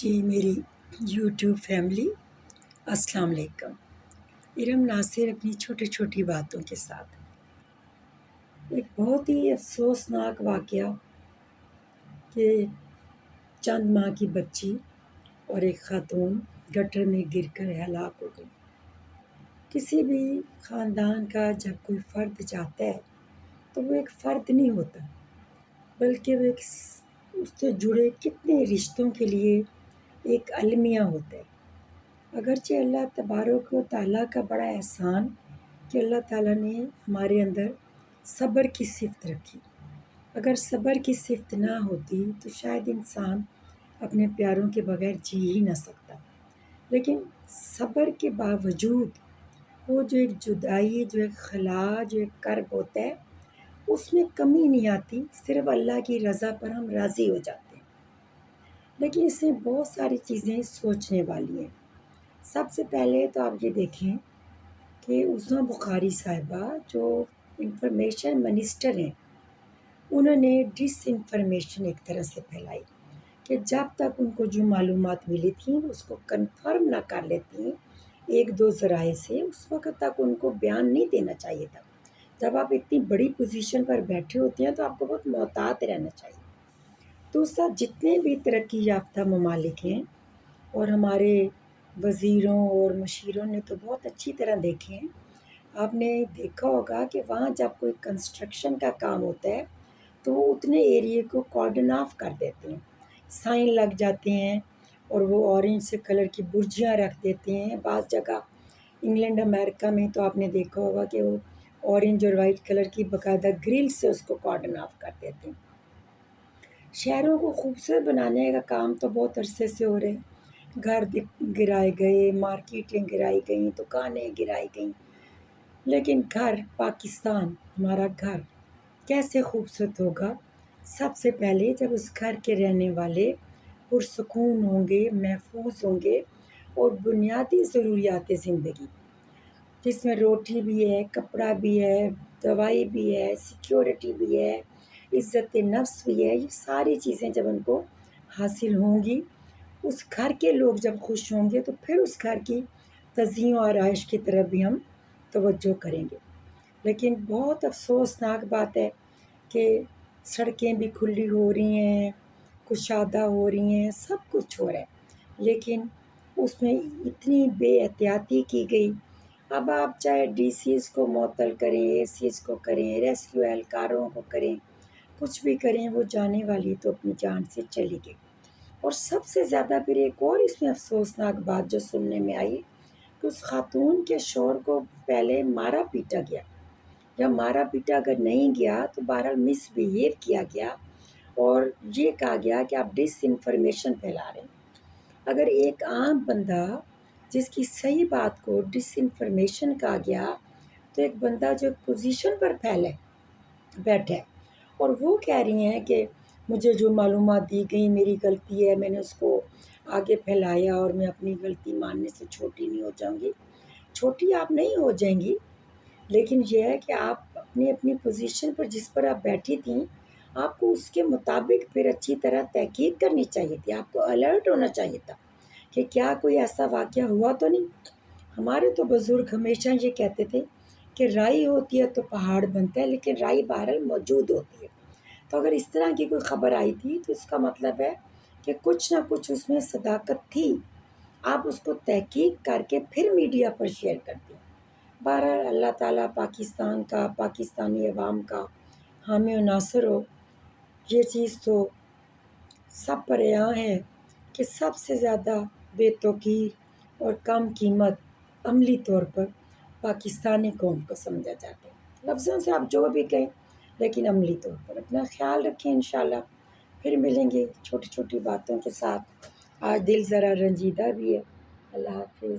جی میری YouTube family السلام علیکم۔ ارم ناصر اپنی چھوٹی چھوٹی باتوں کے ساتھ ایک بہت ہی افسوسناک واقعہ کہ چند ماہ کی بچی اور ایک خاتون گٹر میں گر کر ہلاک ہو گئی۔ کسی بھی خاندان کا جب کوئی فرد جاتا ہے تو وہ ایک فرد نہیں ہوتا، بلکہ وہ ایک اس سے جڑے کتنے رشتوں کے لیے ایک المیہ ہوتا ہے۔ اگرچہ اللہ تبارک و تعالیٰ کا بڑا احسان کہ اللہ تعالیٰ نے ہمارے اندر صبر کی صفت رکھی۔ اگر صبر کی صفت نہ ہوتی تو شاید انسان اپنے پیاروں کے بغیر جی ہی نہ سکتا، لیکن صبر کے باوجود وہ جو ایک جدائی، جو ایک خلا، جو ایک کرب ہوتا ہے، اس میں کمی نہیں آتی، صرف اللہ کی رضا پر ہم راضی ہو جاتے ہیں۔ لیکن اس میں بہت ساری چیزیں سوچنے والی ہیں۔ سب سے پہلے تو آپ یہ دیکھیں کہ عظمیٰ بخاری صاحبہ جو انفارمیشن منسٹر ہیں، انہوں نے ڈس انفارمیشن ایک طرح سے پھیلائی کہ جب تک ان کو جو معلومات ملی تھیں اس کو کنفرم نہ کر لیتی ہیں ایک دو ذرائع سے، اس وقت تک ان کو بیان نہیں دینا چاہیے تھا۔ جب آپ اتنی بڑی پوزیشن پر بیٹھے ہوتے ہیں تو آپ کو بہت محتاط رہنا چاہیے۔ دوسرا، جتنے بھی ترقی یافتہ ممالک ہیں اور ہمارے وزیروں اور مشیروں نے تو بہت اچھی طرح دیکھے ہیں، آپ نے دیکھا ہوگا کہ وہاں جب کوئی کنسٹرکشن کا کام ہوتا ہے تو وہ اتنے ایریے کو کارڈن آف کر دیتے ہیں، سائن لگ جاتے ہیں اور وہ اورنج سے کلر کی برجیاں رکھ دیتے ہیں۔ بعض جگہ انگلینڈ امریکہ میں تو آپ نے دیکھا ہوگا کہ وہ اورنج اور وائٹ کلر کی باقاعدہ گرل سے اس کو کارڈن آف کر دیتے ہیں۔ شہروں کو خوبصورت بنانے کا کام تو بہت عرصے سے ہو رہے ہیں، گھر گرائے گئے، مارکیٹیں گرائی گئیں، دکانیں گرائی گئیں، لیکن گھر پاکستان، ہمارا گھر کیسے خوبصورت ہوگا؟ سب سے پہلے جب اس گھر کے رہنے والے پرسکون ہوں گے، محفوظ ہوں گے اور بنیادی ضروریات زندگی جس میں روٹی بھی ہے، کپڑا بھی ہے، دوائی بھی ہے، سیکیورٹی بھی ہے، عزت نفس بھی ہے، یہ ساری چیزیں جب ان کو حاصل ہوں گی، اس گھر کے لوگ جب خوش ہوں گے تو پھر اس گھر کی تزئین و آرائش کی طرف بھی ہم توجہ کریں گے۔ لیکن بہت افسوسناک بات ہے کہ سڑکیں بھی کھلی ہو رہی ہیں، کشادہ ہو رہی ہیں، سب کچھ ہو رہا ہے، لیکن اس میں اتنی بے احتیاطی کی گئی۔ اب آپ چاہے ڈی سیز کو معطل کریں، اے سیز کو کریں، ریسکیو اہلکاروں کو کریں، کچھ بھی کریں، وہ جانے والی تو اپنی جان سے چلی گئی۔ اور سب سے زیادہ پھر ایک اور اس میں افسوسناک بات جو سننے میں آئی کہ اس خاتون کے شوہر کو پہلے مارا پیٹا گیا، یا مارا پیٹا اگر نہیں گیا تو بہرحال مس بیہیو کیا گیا اور یہ کہا گیا کہ آپ ڈس انفارمیشن پھیلا رہے ہیں۔ اگر ایک عام بندہ جس کی صحیح بات کو ڈس انفارمیشن کہا گیا تو ایک بندہ جو پوزیشن پر بیٹھا ہے اور وہ کہہ رہی ہیں کہ مجھے جو معلومات دی گئی میری غلطی ہے، میں نے اس کو آگے پھیلایا اور میں اپنی غلطی ماننے سے چھوٹی نہیں ہو جاؤں گی۔ چھوٹی آپ نہیں ہو جائیں گی، لیکن یہ ہے کہ آپ اپنی پوزیشن پر جس پر آپ بیٹھی تھیں، آپ کو اس کے مطابق پھر اچھی طرح تحقیق کرنی چاہیے تھی، آپ کو الرٹ ہونا چاہیے تھا کہ کیا کوئی ایسا واقعہ ہوا تو نہیں۔ ہمارے تو بزرگ ہمیشہ یہ کہتے تھے کہ رائی ہوتی ہے تو پہاڑ بنتا ہے، لیکن رائی بہرحال موجود ہوتی ہے۔ تو اگر اس طرح کی کوئی خبر آئی تھی تو اس کا مطلب ہے کہ کچھ نہ کچھ اس میں صداقت تھی، آپ اس کو تحقیق کر کے پھر میڈیا پر شیئر کرتے ہیں۔ بہرحال اللہ تعالیٰ پاکستان کا، پاکستانی عوام کا حامی و ناصر ہو۔ یہ چیز تو سب پر یہاں ہے کہ سب سے زیادہ بے توقیر اور کم قیمت عملی طور پر پاکستانی قوم کو سمجھا جاتا ہے۔ لفظوں سے آپ جو بھی کہیں، لیکن عملی طور پر اپنا خیال رکھیں۔ انشاءاللہ پھر ملیں گے چھوٹی چھوٹی باتوں کے ساتھ۔ آج دل ذرا رنجیدہ بھی ہے۔ اللہ حافظ۔